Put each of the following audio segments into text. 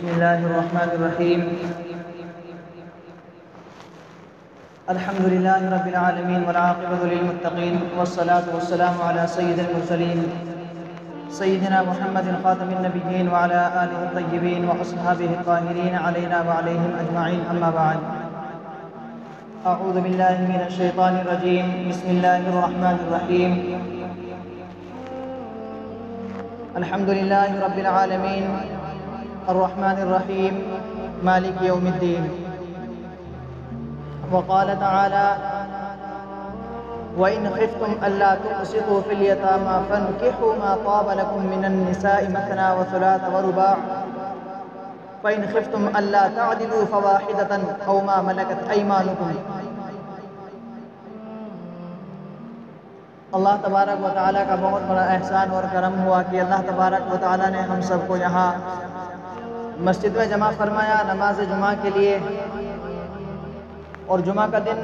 بسم الله الرحمن الرحيم. الحمد لله رب العالمين والعاقبة للمتقين والصلاة والسلام على سيد المرسلين سيدنا محمد خاتم النبيين وعلى آله الطيبين وأصحابه الطاهرين علينا وعليهم أجمعين. أما بعد، أعوذ بالله من الشيطان الرجيم. بسم الله الرحمن الرحيم. الحمد لله رب العالمين الرحمن الرحيم مالك يوم الدين. وقال تعالى: وإن خفتم ألا تقسطوا في اليتامى فانكحوا ما طاب لكم من النساء مثنى وثلاث ورباع فإن خفتم ألا تعدلوا فواحدة أو ما ملكت أيمانكم. اللہ تبارک و تعالیٰ کا بہت بڑا احسان اور کرم ہوا کہ اللہ تبارک و تعالیٰ نے ہم سب کو یہاں مسجد میں جمع فرمایا نماز جمعہ کے لیے. اور جمعہ کا دن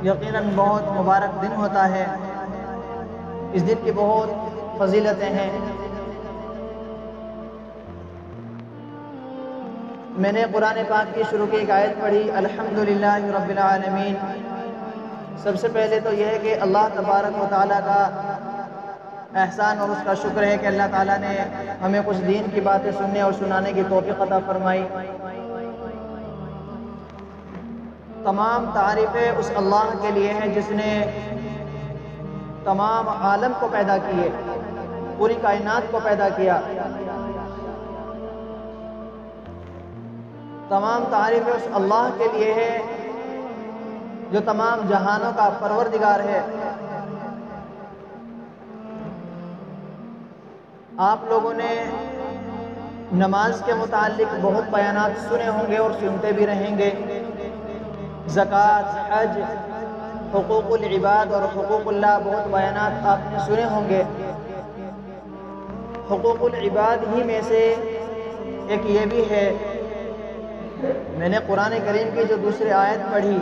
یقیناً بہت مبارک دن ہوتا ہے. اس دن کی بہت فضیلتیں ہیں. میں نے قرآن پاک کی شروع کی ایک آیت پڑھی، الحمدللہ رب العالمین. سب سے پہلے تو یہ ہے کہ اللہ تبارک و تعالیٰ کا احسان اور اس کا شکر ہے کہ اللہ تعالیٰ نے ہمیں کچھ دین کی باتیں سننے اور سنانے کی توفیق عطا فرمائی. تمام تعریفیں اس اللہ کے لیے ہیں جس نے تمام عالم کو پیدا کیے، پوری کائنات کو پیدا کیا. تمام تعریفیں اس اللہ کے لیے ہے جو تمام جہانوں کا پروردگار ہے. آپ لوگوں نے نماز کے متعلق بہت بیانات سنے ہوں گے اور سنتے بھی رہیں گے. زکوٰۃ، حج، حقوق العباد اور حقوق اللہ، بہت بیانات آپ نے سنے ہوں گے. حقوق العباد ہی میں سے ایک یہ بھی ہے. میں نے قرآن کریم کی جو دوسری آیت پڑھی،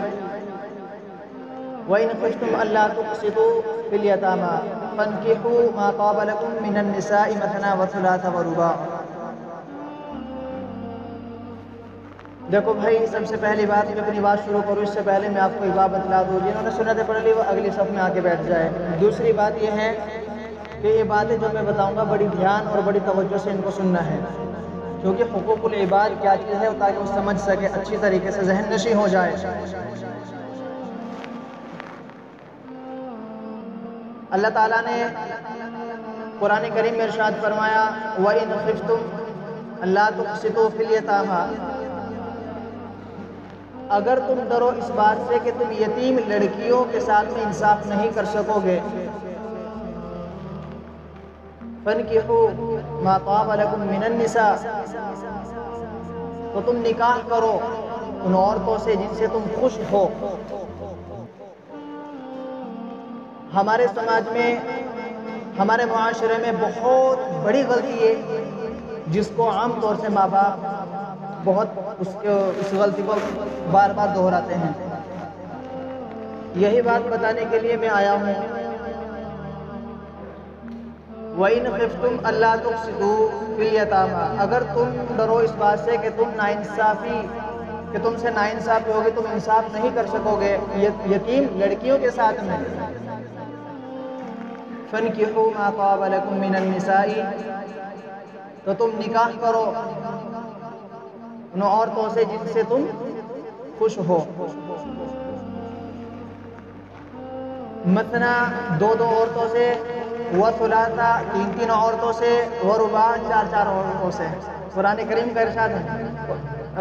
وَإِنْ خِفْتُمْ أَلَّا تُقْسِطُوا فِي الْيَتَامَى فَانكِحُوا مَا طَابَ لَكُم مِّنَ النِّسَاءِ مَثْنَىٰ وَثُلَاثَ وَرُبَاعَ. دیکھو بھائی، سب سے پہلی بات میں اپنی بات شروع کروں اس سے پہلے میں آپ کو ایک بات بتلا دوں. جنہوں نے سنتیں پڑھ لی وہ اگلی صف میں آ کے بیٹھ جائے. دوسری بات یہ ہے کہ یہ باتیں جو میں بتاؤں گا بڑی دھیان اور بڑی توجہ سے ان کو سننا ہے، کیونکہ حقوق العباد کیا چیز ہے تاکہ وہ سمجھ سکے، اچھی طریقے سے ذہن نشین ہو جائے. اللہ تعالیٰ نے قرآن کریم میں ارشاد فرمایا، وَإِنْ خِفْتُمْ أَلَّا تُقْسِطُوا فِي الْيَتَامَى، اگر تم ڈرو اس بات سے کہ تم یتیم لڑکیوں کے ساتھ میں انصاف نہیں کر سکو گے، فَانكِحُوا مَا طَابَ لَكُم مِّنَ النِّسَاءِ، تو تم نکاح کرو ان عورتوں سے جن سے تم خوش ہو. ہمارے سماج میں، ہمارے معاشرے میں بہت بڑی غلطی ہے جس کو عام طور سے ماں باپ بہت اس غلطی کو بار بار دہراتے ہیں. یہی بات بتانے کے لیے میں آیا ہوں. وَإِنْ خِفْتُمْ أَلَّا تُقْسِطُوا فِي الْيَتَامَى، اگر تم ڈرو اس بات سے کہ تم سے ناانصافی ہوگی، تم انصاف نہیں کر سکو گے یتیم لڑکیوں کے ساتھ میں. فَانكِحُوا مَا طَابَ لَكُم مِّنَ النِّسَاءِ، تو تم نکاح کرو ان عورتوں سے جن سے تم خوش ہو. مثنیٰ، دو عورتوں سے، وثلاثہ، تین عورتوں سے، ورباع، چار عورتوں سے. قرآن کریم کا ارشاد ہے،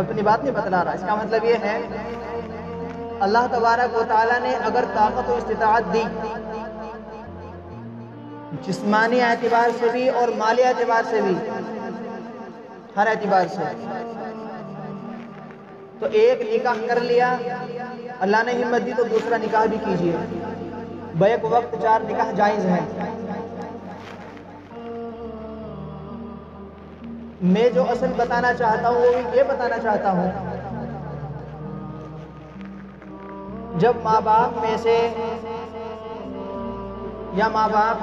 اپنی بات نہیں بتلا رہا. اس کا مطلب یہ ہے اللہ تبارک و تعالیٰ نے اگر طاقت و استطاعت دی، جسمانی اعتبار سے بھی اور مالی اعتبار سے بھی، ہر اعتبار سے، تو ایک نکاح کر لیا، اللہ نے ہمت دی تو دوسرا نکاح بھی کیجئے. بیک وقت 4 نکاح جائز ہیں. میں جو اصل بتانا چاہتا ہوں وہ یہ بتانا چاہتا ہوں، جب ماں باپ میں سے یا ماں باپ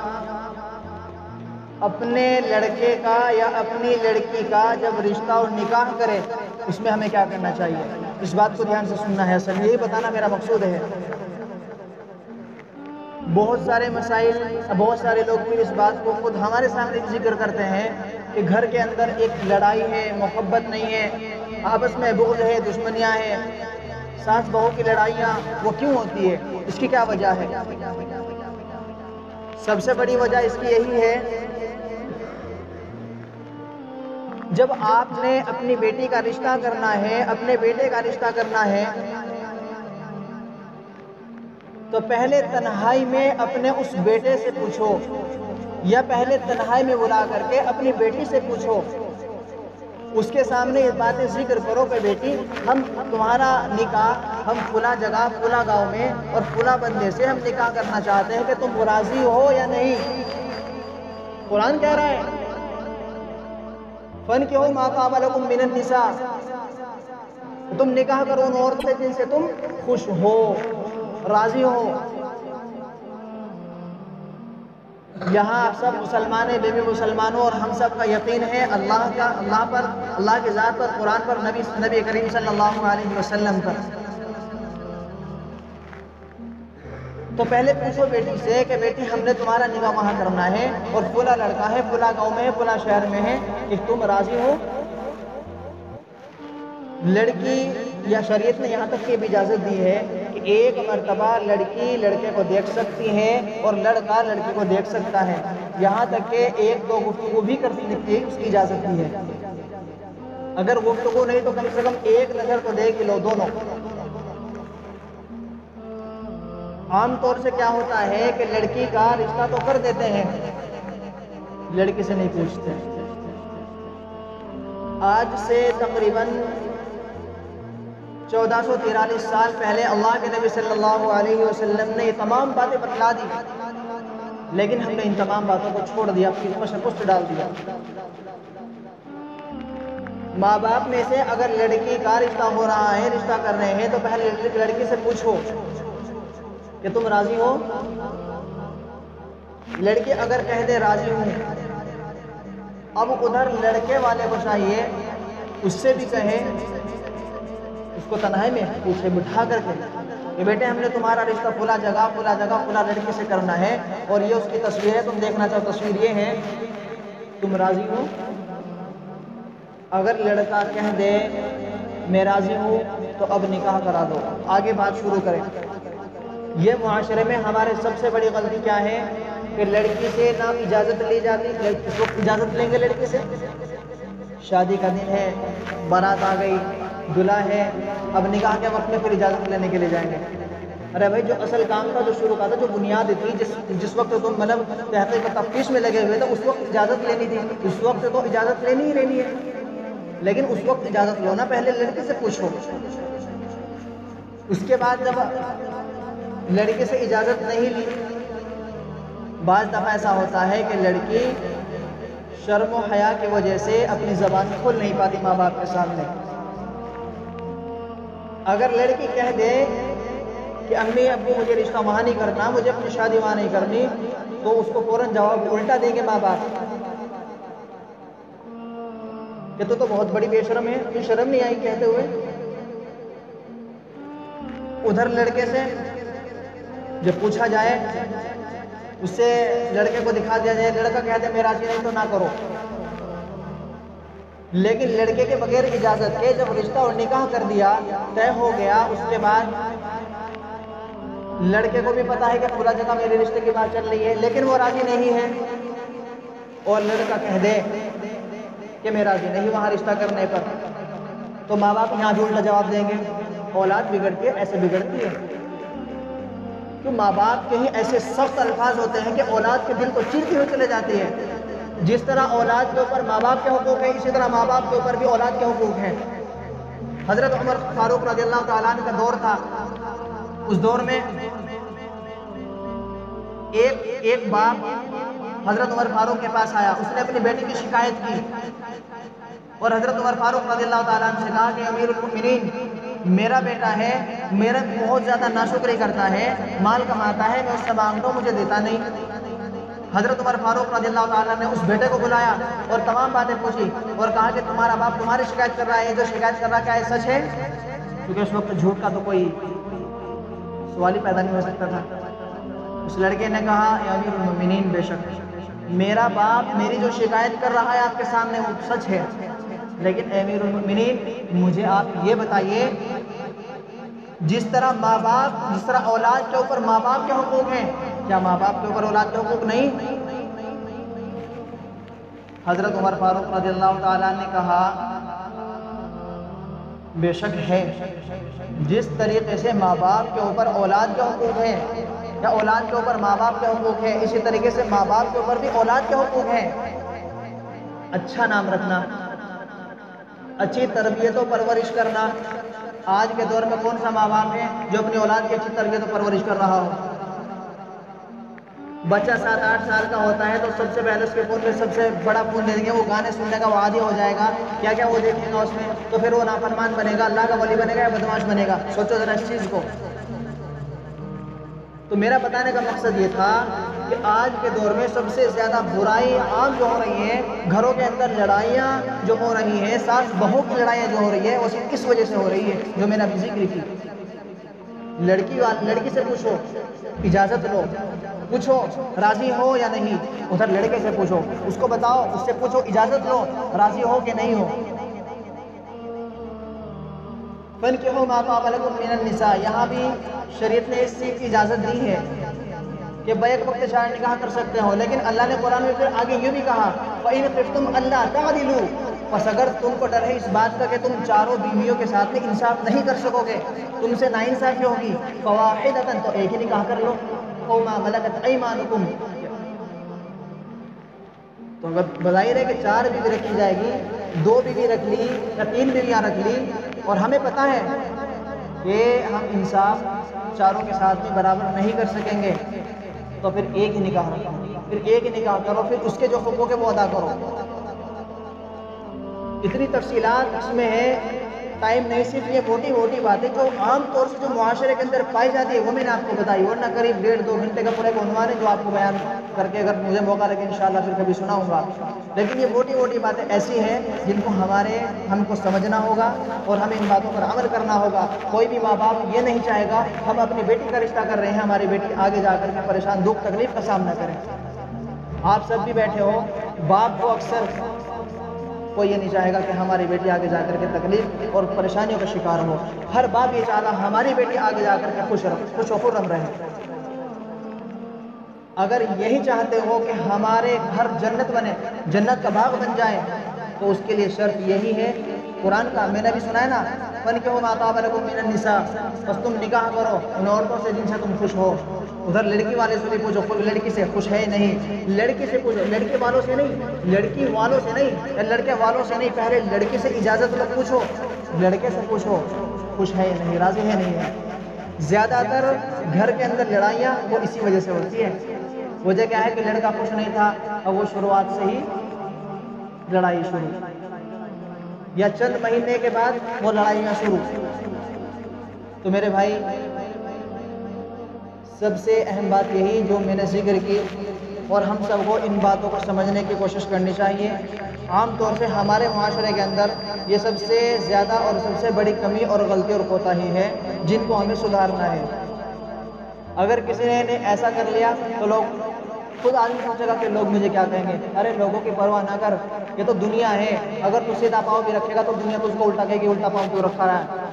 اپنے لڑکے کا یا اپنی لڑکی کا جب رشتہ اور نکاح کرے اس میں ہمیں کیا کرنا چاہیے، اس بات کو دھیان سے سننا ہے، اصل یہی بتانا میرا مقصود ہے۔ بہت سارے مسائل، بہت سارے لوگ بھی اس بات کو خود ہمارے سامنے ذکر کرتے ہیں کہ گھر کے اندر ایک لڑائی ہے، محبت نہیں ہے، آپس میں بغض ہے، دشمنیاں ہیں، ساس بہو کی لڑائیاں، وہ کیوں ہوتی ہے، اس کی کیا وجہ ہے؟ سب سے بڑی وجہ اس کی یہی ہے، جب آپ نے اپنی بیٹی کا رشتہ کرنا ہے، اپنے بیٹے کا رشتہ کرنا ہے، تو پہلے تنہائی میں اپنے اس بیٹے سے پوچھو، یا پہلے تنہائی میں بلا کر کے اپنی بیٹی سے پوچھو، اس کے سامنے یہ باتیں ذکر کرو کہ بیٹی ہم تمہارا نکاح ہم فلاں جگہ فلاں گاؤں میں اور فلاں بندے سے ہم نکاح کرنا چاہتے ہیں، کہ تم راضی ہو یا نہیں؟ قرآن کہہ رہا ہے فَانْكِحُوا مَا طَابَ لَكُم مِّنَ النِّسَاءِ، تم نکاح کرو ان عورتوں سے جن سے تم خوش ہو، راضی ہو۔ یہاں سب مسلمان ہیں، بے بے مسلمانوں، اور ہم سب کا یقین ہے اللہ پر، اللہ کی ذات پر، قرآن پر، نبی کریم صلی اللہ علیہ وسلم پر۔ تو پہلے پوچھو بیٹی سے کہ بیٹی ہم نے تمہارا نکاح وہاں کرنا ہے اور فلاں لڑکا ہے، فلاں گاؤں میں ہے، فلاں شہر میں ہے، کہ تم راضی ہو؟ لڑکی یا شریعت نے یہاں تک کی بھی اجازت دی ہے کہ ایک مرتبہ لڑکی لڑکے کو دیکھ سکتی ہے اور لڑکا لڑکی کو دیکھ سکتا ہے، یہاں تک کہ ایک دو گفتگو بھی کر سکتی ہے، اس کی اجازت دی ہے۔ اگر گفتگو نہیں تو کم سے کم ایک نظر تو دیکھ لو دونوں۔ عام طور سے کیا ہوتا ہے کہ لڑکی کا رشتہ تو کر دیتے ہیں، لڑکی سے نہیں پوچھتے۔ آج سے تقریباً 1443 سال پہلے اللہ کے نبی صلی اللہ علیہ وسلم نے یہ تمام باتیں بتلا دی، لیکن ہم نے ان تمام باتوں کو چھوڑ دیا، اپنی مشقت ڈال دیا۔ ماں باپ میں سے اگر لڑکی کا رشتہ ہو رہا ہے، رشتہ کر رہے ہیں، تو پہلے لڑکی سے پوچھو کہ تم راضی ہو؟ لڑکی اگر کہہ دے راضی ہوں، اب ادھر لڑکے والے کو چاہیے اس سے بھی کہے، اس کو تنہائی میں پوچھے بٹھا کر کے کہ بیٹے ہم نے تمہارا رشتہ فلاں جگہ فلاں لڑکی سے کرنا ہے، اور یہ اس کی تصویر ہے، تم دیکھنا چاہو، تصویر یہ ہے، تم راضی ہو؟ اگر لڑکا کہہ دے میں راضی ہوں تو اب نکاح کرا دو، آگے بات شروع کریں۔ یہ معاشرے میں ہمارے سب سے بڑی غلطی کیا ہے کہ لڑکی سے نہ اجازت لی جاتی، اس وقت اجازت لیں گے لڑکی سے، شادی کا دن ہے، بارات آ گئی، دلہا ہے، اب نکاح کے وقت میں پھر اجازت لینے کے لیے جائیں گے۔ ارے بھائی جو اصل کام تھا، جو شروع کا تھا، جو بنیاد تھی، جس وقت تم مطلب تحقیق و تفتیش میں لگے ہوئے تھے، اس وقت اجازت لینی تھی، اس وقت تو اجازت لینی ہی لینی ہے، لیکن اس وقت اجازت لو نا، پہلے لڑکی سے پوچھو۔ اس کے بعد جب لڑکی سے اجازت نہیں لی، بعض دفعہ ایسا ہوتا ہے کہ لڑکی شرم و حیا کی وجہ سے اپنی زبان کھول نہیں پاتی ماں باپ کے سامنے۔ اگر لڑکی کہہ دے کہ امی ابو مجھے رشتہ وہاں نہیں کرنا، مجھے اپنی شادی وہاں نہیں کرنی، تو اس کو فوراً جواب الٹا دیں گے ماں باپ کہ تو بہت بڑی بے شرم ہے، تو شرم نہیں آئی کہتے ہوئے؟ ادھر لڑکے سے جب پوچھا جائے، اس سے لڑکے کو دکھا دیا جائے، لڑکا کہہ دے میں راضی نہیں تو نہ کرو، لیکن لڑکے کے بغیر اجازت کے جب رشتہ اور نکاح کر دیا، طے ہو گیا، اس کے بعد لڑکے کو بھی پتا ہے کہ پورا جگہ میرے رشتے کی بات چل رہی ہے، لیکن وہ راضی نہیں ہے، اور لڑکا کہہ دے کہ میں راضی نہیں وہاں رشتہ کرنے پر، تو ماں باپ یہاں بھی الٹا جواب دیں گے۔ اولاد بگڑتی ہے، ایسے بگڑتی ہے کہ ماں باپ کے ہی ایسے سخت الفاظ ہوتے ہیں کہ اولاد کے دل کو چیرتی ہوئی چلے جاتی ہے۔ جس طرح اولاد کے اوپر ماں باپ کے حقوق ہیں، اسی طرح ماں باپ کے اوپر بھی اولاد کے حقوق ہیں۔ حضرت عمر فاروق رضی اللہ تعالیٰ عنہ کا دور تھا، اس دور میں ایک باپ حضرت عمر فاروق کے پاس آیا، اس نے اپنی بیٹی کی شکایت کی، اور حضرت عمر فاروق رضی اللہ تعالیٰ عنہ سے کہا کہ امیر المؤمنین، میرا بیٹا ہے، میرا بہت زیادہ ناشکری کرتا ہے، مال کماتا ہے، میں اس سے مانگتا ہوں مجھے دیتا نہیں۔ حضرت عمر فاروق رضی اللہ تعالیٰ نے اس بیٹے کو بلایا اور تمام باتیں پوچھی اور کہا کہ تمہارا باپ تمہاری شکایت کر رہا ہے، جو شکایت کر رہا ہے کیا یہ سچ ہے؟ کیونکہ اس وقت جھوٹ کا تو کوئی سوال ہی پیدا نہیں ہو سکتا تھا۔ اس لڑکے نے کہا اے امیر المومنین، بے شک میرا باپ میری جو شکایت کر رہا ہے آپ کے سامنے وہ سچ ہے، لیکن اے امیر المومنین مجھے آپ یہ بتائیے، جس طرح اولاد کے اوپر ماں باپ کے حقوق ہیں، کیا ماں باپ کے اوپر اولاد کے حقوق نہیں؟ حضرت عمر فاروق رضی اللہ تعالیٰ نے کہا بے شک ہے، جس طریقے سے ماں باپ کے اوپر اولاد کے حقوق ہیں یا اولاد کے اوپر ماں باپ کے حقوق ہیں، اسی طریقے سے ماں باپ کے اوپر بھی اولاد کے حقوق ہیں۔ اچھا نام رکھنا، اچھی تربیت و پرورش کرنا۔ آج کے دور میں کون سا ماں باپ ہے جو اپنی اولاد کی اچھی تربیت و پرورش کر رہا ہو؟ بچہ 7-8 سال کا ہوتا ہے تو سب سے پہلے اس کے فون میں سب سے بڑا فون دے دیں گے، وہ گانے سننے کا وہ عادی ہو جائے گا، کیا کیا وہ دیکھے گا اس میں، تو پھر وہ نافرمان بنے گا، اللہ کا ولی بنے گا یا بدمعاش بنے گا؟ سوچو ذرا اس چیز کو۔ تو میرا بتانے کا مقصد یہ تھا کہ آج کے دور میں سب سے زیادہ برائی عام جو ہو رہی ہے، گھروں کے اندر لڑائیاں جو ہو رہی ہیں، ساس بہو کی لڑائیاں جو ہو رہی ہے، وہ صرف اس وجہ سے ہو رہی ہے جو میں نے ابھی ذکر کی۔ لڑکی سے پوچھو، اجازت لو، پوچھو راضی ہو یا نہیں، ادھر لڑکے سے پوچھو، اس کو بتاؤ، اس سے پوچھو اجازت لو، راضی ہو کہ نہیں ہو۔ فَانْكِحُوا مَا طَابَ لَكُم مِّنَ النِّسَاءِ، یہاں بھی شریعت نے اس چیز کی اجازت دی ہے کہ بیک وقت شاید نکاح کر سکتے ہو، لیکن اللہ نے قرآن میں پھر آگے یہ بھی کہا فَإِنْ خِفْتُمْ أَلَّا تَعْدِلُوا، پس اگر تم کو ڈر ہے اس بات کا کہ تم چاروں بیویوں کے ساتھ میں انصاف نہیں کر سکو گے، تم سے ناانصافی ہوگی، فَوَاحِدَةً، تو ایک ہی نکاح کر لو، أَوْ مَا مَلَكَتْ أَيْمَانُكُمْ، تو اگر بظاہر ہے کہ 4 بیوی رکھی جائے گی، 2 بیوی رکھ لی یا 3 بیویاں رکھ لی، اور ہمیں پتہ ہے کہ ہم انصاف چاروں کے ساتھ میں برابر نہیں کر سکیں گے، تو پھر ایک ہی نکاح رکھو، پھر ایک ہی نکاح کرو، پھر اس کے جو حقوق ہے وہ ادا کرو۔ اتنی تفصیلات اس میں ہے، ٹائم نہیں، صرف یہ موٹی موٹی باتیں جو عام طور سے جو معاشرے کے اندر پائی جاتی ہے وہ میں نے آپ کو بتائی، ورنہ قریب 1.5-2 گھنٹے کا پورا عنوان ہے جو آپ کو بیان کر کے اگر مجھے موقع لگے انشاءاللہ پھر کبھی سناؤں گا، لیکن یہ موٹی موٹی باتیں ایسی ہیں جن کو ہم کو سمجھنا ہوگا اور ہمیں ان باتوں پر عمل کرنا ہوگا۔ کوئی بھی ماں باپ یہ نہیں چاہے گا ہم اپنی بیٹی کا رشتہ کر رہے ہیں، ہماری بیٹی آگے جا کر کے پریشان دکھ تکلیف کا سامنا کریں۔ آپ سب بھی بیٹھے ہو، باپ کو اکثر کوئی یہ نہیں چاہے گا کہ ہماری بیٹی آگے جا کر کے تکلیف اور پریشانیوں کا شکار ہو، ہر باپ یہ چاہتا ہماری بیٹی آگے جا کر کے خوش و خرم رہے۔ اگر یہی چاہتے ہو کہ ہمارے گھر جنت بنے، جنت کا باغ بن جائے، تو اس کے لیے شرط یہی ہے، قرآن کا میں نے بھی سنا ہے نا، فَانْكِحُوا مَا طَابَ لَكُم مِّنَ النِّسَاءِ، بس تم نکاح کرو ان عورتوں سے جن سے تم خوش ہو۔ ادھر لڑکی والے سے بھی پوچھو لڑکی سے خوش ہے نہیں، لڑکی سے پوچھو، لڑکے والوں سے نہیں، لڑکی والوں سے نہیں یا لڑکے والوں سے نہیں، پہلے لڑکی سے اجازت لو، پوچھو لڑکے سے پوچھو خوش ہے یا نہیں، راضی ہے نہیں ہے۔ زیادہ تر گھر کے اندر لڑائیاں وہ اسی وجہ سے ہوتی ہے، وجہ کیا ہے کہ لڑکا خوش نہیں تھا اور وہ شروعات سے ہی لڑائی شروع، یا چند مہینے کے بعد وہ لڑائیاں شروع۔ تو میرے بھائی سب سے اہم بات یہی جو میں نے ذکر کی، اور ہم سب کو ان باتوں کو سمجھنے کی کوشش کرنی چاہیے۔ عام طور سے ہمارے معاشرے کے اندر یہ سب سے زیادہ اور سب سے بڑی کمی اور غلطی اور کوتاہی ہے جن کو ہمیں سدھارنا ہے۔ اگر کسی نے ایسا کر لیا تو لوگ خود آدمی سوچے گا کہ لوگ مجھے کیا کہیں گے، ارے لوگوں کی پرواہ نہ کر، یہ تو دنیا ہے، اگر تو سیدھا پاؤں بھی رکھے گا تو دنیا تو اس کو الٹا کہے گی الٹا پاؤں کیوں رکھا رہا ہے۔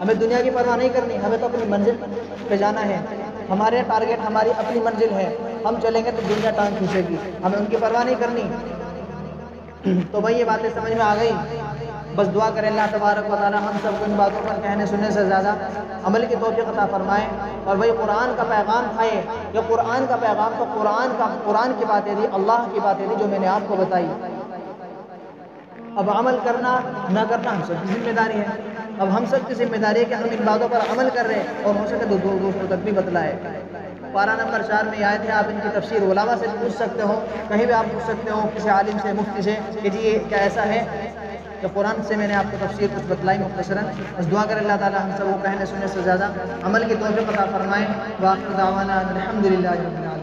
ہمیں دنیا کی پرواہ نہیں کرنی، ہمیں تو اپنی منزل پہ جانا ہے، ہمارے ٹارگیٹ ہماری اپنی منزل ہے، ہم چلیں گے تو دنیا ٹانگ کھینچے گی، ہمیں ان کی پرواہ نہیں کرنی۔ تو بھائی یہ باتیں سمجھ میں آ گئی، بس دعا کریں اللہ تبارک و تعالی ہم سب کو ان باتوں پر کہنے سننے سے زیادہ عمل کی توفیق عطا فرمائے، اور وہی قرآن کا پیغام تھا یہ قرآن کا پیغام تو قرآن کی باتیں تھی، اللہ کی باتیں تھی جو میں نے آپ کو بتائی۔ اب عمل کرنا نہ کرنا ہم سب کی ذمہ داری ہے، اب ہم سب کی ذمہ داری ہے کہ ہم ان باتوں پر عمل کر رہے ہیں اور ہو سکے تو دوسروں تک بھی بتلائے۔ پارہ نمبر 4 میں آئے تھے، آپ ان کی تفسیر علماء سے پوچھ سکتے ہو، کہیں بھی آپ پوچھ سکتے ہو کسی عالم سے مفتی سے کہ جی یہ کیا ایسا ہے، کہ قرآن سے میں نے آپ کو تفسیر کچھ بتلائی مختصراً۔ بس دعا کریں اللہ تعالی ہم سب کو کہنے سننے سے زیادہ عمل کی توفیق عطا فرمائے۔ وآخر دعوانا الحمدللہ رب العالمین۔